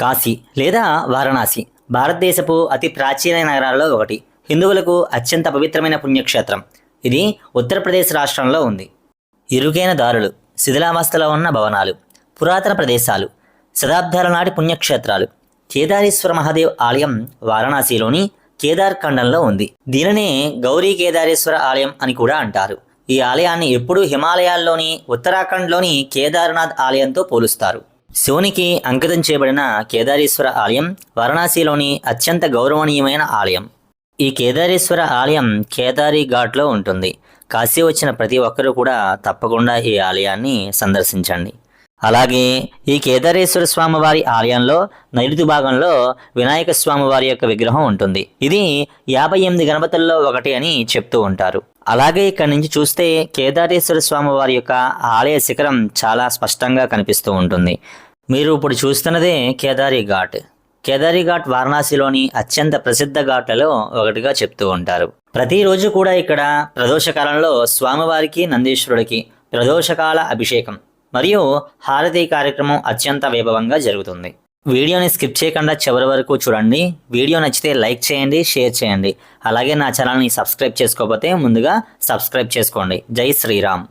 కాశీ లేదా వారణాసి భారతదేశపు అతి ప్రాచీన నగరాల్లో ఒకటి. హిందువులకు అత్యంత పవిత్రమైన పుణ్యక్షేత్రం. ఇది ఉత్తరప్రదేశ్ రాష్ట్రంలో ఉంది. ఇరుకైన దారులు, శిథిలావస్థలో ఉన్న భవనాలు, పురాతన ప్రదేశాలు, శతాబ్దాల నాటి పుణ్యక్షేత్రాలు. కేదారేశ్వర మహాదేవ్ ఆలయం వారణాసిలోని కేదార్ ఖండంలో ఉంది. దీనినే గౌరీ కేదారేశ్వర ఆలయం అని కూడా అంటారు. ఈ ఆలయాన్ని ఎప్పుడూ హిమాలయాల్లోని ఉత్తరాఖండ్లోని కేదార్నాథ్ ఆలయంతో పోలుస్తారు. శివునికి అంకితం చేయబడిన కేదారేశ్వర ఆలయం వారణాసిలోని అత్యంత గౌరవనీయమైన ఆలయం. ఈ కేదారేశ్వర ఆలయం కేదారి ఘాట్లో ఉంటుంది. కాశీ వచ్చిన ప్రతి ఒక్కరూ కూడా తప్పకుండా ఈ ఆలయాన్ని సందర్శించండి. అలాగే ఈ కేదారేశ్వర స్వామివారి ఆలయంలో నైరుతి భాగంలో వినాయక స్వామివారి యొక్క విగ్రహం ఉంటుంది. ఇది 58 గణపతుల్లో ఒకటి అని చెప్తూ ఉంటారు. అలాగే ఇక్కడి నుంచి చూస్తే కేదారేశ్వర స్వామివారి యొక్క ఆలయ శిఖరం చాలా స్పష్టంగా కనిపిస్తూ ఉంటుంది. మీరు ఇప్పుడు చూస్తున్నదే కేదారి ఘాట్. కేదారి ఘాట్ వారణాసిలోని అత్యంత ప్రసిద్ధ ఘాట్లలో ఒకటిగా చెప్తూ ఉంటారు. ప్రతిరోజు కూడా ఇక్కడ ప్రదోషకాలంలో స్వామివారికి నందీశ్వరుడికి ప్రదోషకాల అభిషేకం మరియు హారతి కార్యక్రమం అత్యంత వైభవంగా జరుగుతుంది. వీడియోని స్కిప్ చేయకుండా చివరి వరకు చూడండి. వీడియో నచ్చితే లైక్ చేయండి, షేర్ చేయండి. అలాగే నా ఛానల్ని సబ్స్క్రైబ్ చేసుకోకపోతే ముందుగా సబ్స్క్రైబ్ చేసుకోండి. జై శ్రీరామ్.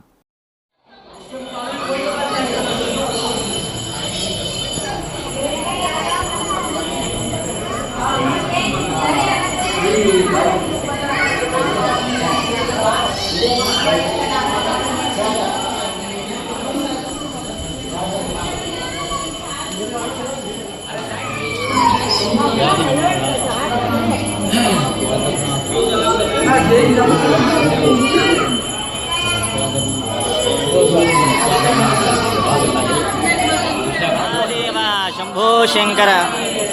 మహాదేవ శంభో శంకర,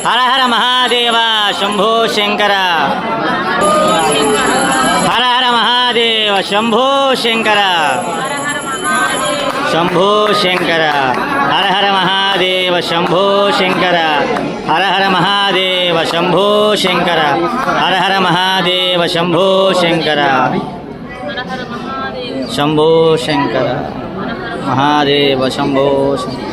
హర హర మహాదేవ శంభో శంకర, హర హర మహాదేవ శంభో శంకర, శంభో శంకర, హర హర మహాదేవ శంభో శంకర, హర హర మహాదేవ శంభో శంకర, హర హర మహాదేవ శంభో శంకర, శంభో శంకర, మహాదేవ శంభో శంకర.